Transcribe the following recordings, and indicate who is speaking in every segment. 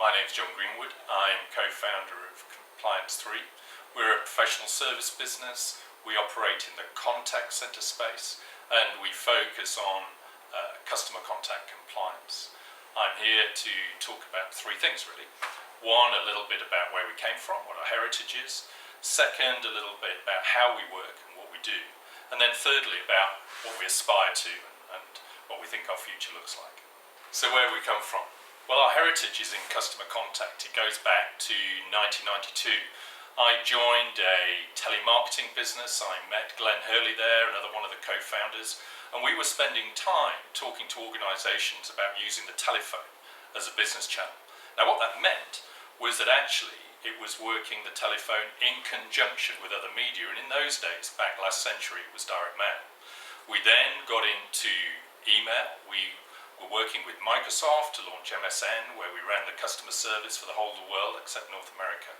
Speaker 1: My name's John Greenwood. I'm co-founder of Compliance3. We're a professional service business. We operate in the contact center space and we focus on customer contact compliance. I'm here to talk about three things really. One, a little bit about where we came from, what our heritage is. Second, a little bit about how we work and what we do. And then thirdly, about what we aspire to and what we think our future looks like. So where we come from? Well, our heritage is in customer contact. It goes back to 1992. I joined a telemarketing business. I met Glenn Hurley there, another one of the co-founders, and we were spending time talking to organisations about using the telephone as a business channel. Now what that meant was that actually it was working the telephone in conjunction with other media, and in those days, back last century, it was direct mail. We then got into email. We were working with Microsoft to launch MSN, where we ran the customer service for the whole of the world except North America.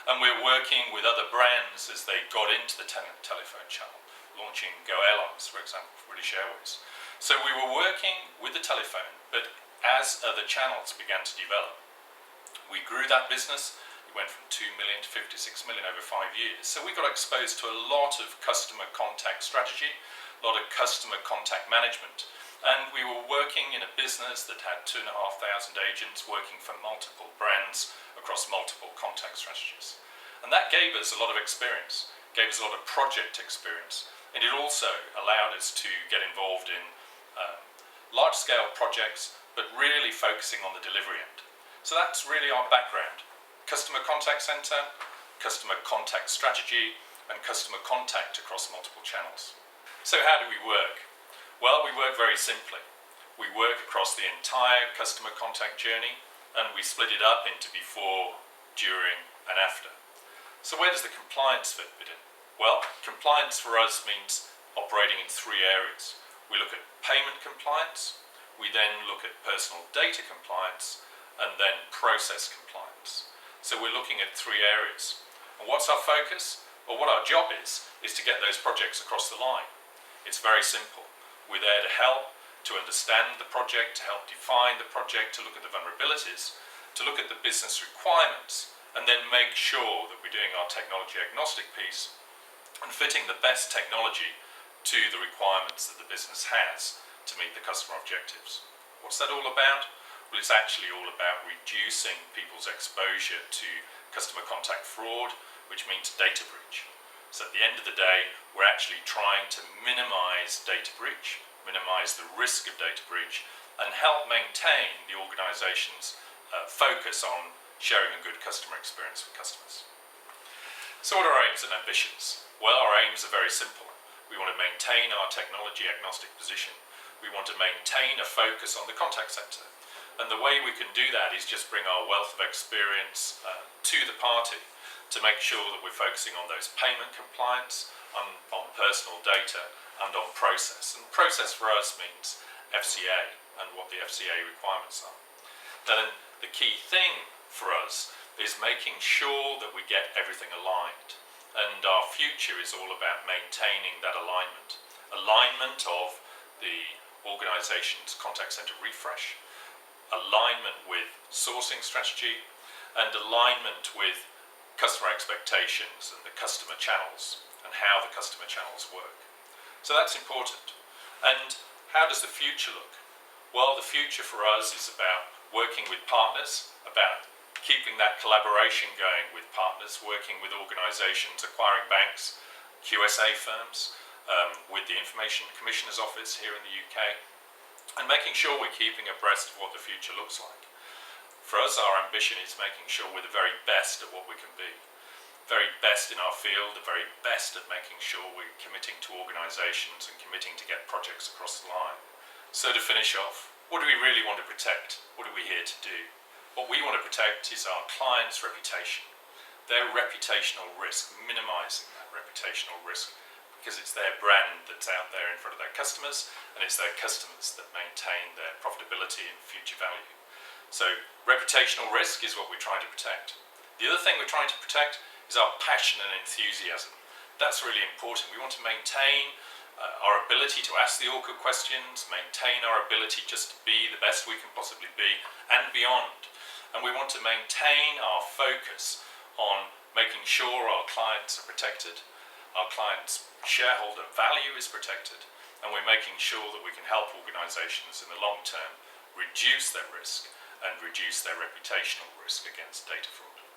Speaker 1: And we're working with other brands as they got into the telephone channel, launching Go Airlines, for example, British Airways. So we were working with the telephone, but as other channels began to develop, we grew that business. It went from 2 million to 56 million over 5 years. So we got exposed to a lot of customer contact strategy, a lot of customer contact management. And we were working in a business that had 2,500 agents working for multiple brands across multiple contact strategies. And that gave us a lot of experience, gave us a lot of project experience, and it also allowed us to get involved in large-scale projects, but really focusing on the delivery end. So that's really our background: customer contact center, customer contact strategy, and customer contact across multiple channels. So how do we work? Well, we work very simply. We work across the entire customer contact journey and we split it up into before, during and after. So where does the compliance fit in? Well, compliance for us means operating in three areas. We look at payment compliance, we then look at personal data compliance, and then process compliance. So we're looking at three areas. And what's our focus? Well, what our job is to get those projects across the line. It's very simple. We're there to help, to understand the project, to help define the project, to look at the vulnerabilities, to look at the business requirements, and then make sure that we're doing our technology agnostic piece and fitting the best technology to the requirements that the business has to meet the customer objectives. What's that all about? Well, it's actually all about reducing people's exposure to customer contact fraud, which means data breach. So at the end of the day, we're actually trying to minimize data breach, minimize the risk of data breach, and help maintain the organization's focus on sharing a good customer experience with customers. So what are our aims and ambitions? Well, our aims are very simple. We want to maintain our technology agnostic position. We want to maintain a focus on the contact center. And the way we can do that is just bring our wealth of experience to the party, to make sure that we're focusing on those payment compliance, on personal data, and on process. And process for us means FCA and what the FCA requirements are. Then the key thing for us is making sure that we get everything aligned. And our future is all about maintaining that alignment. Alignment of the organization's contact center refresh, alignment with sourcing strategy, and alignment with customer expectations and the customer channels and how the customer channels work. So that's important. And how does the future look? Well, the future for us is about working with partners, about keeping that collaboration going with partners, working with organizations, acquiring banks, QSA firms, with the Information Commissioner's Office here in the UK, and making sure we're keeping abreast of what the future looks like. For us, our ambition is making sure we're the very best at what we can be. Very best in our field, the very best at making sure we're committing to organisations and committing to get projects across the line. So to finish off, what do we really want to protect? What are we here to do? What we want to protect is our clients' reputation, their reputational risk, minimising that reputational risk, because it's their brand that's out there in front of their customers, and it's their customers that maintain their profitability and future value. So reputational risk is what we're trying to protect. The other thing we're trying to protect is our passion and enthusiasm. That's really important. We want to maintain our ability to ask the awkward questions, maintain our ability just to be the best we can possibly be and beyond. and we want to maintain our focus on making sure our clients are protected, our clients' shareholder value is protected, and we're making sure that we can help organisations in the long term reduce their risk and reduce their reputational risk against data fraud.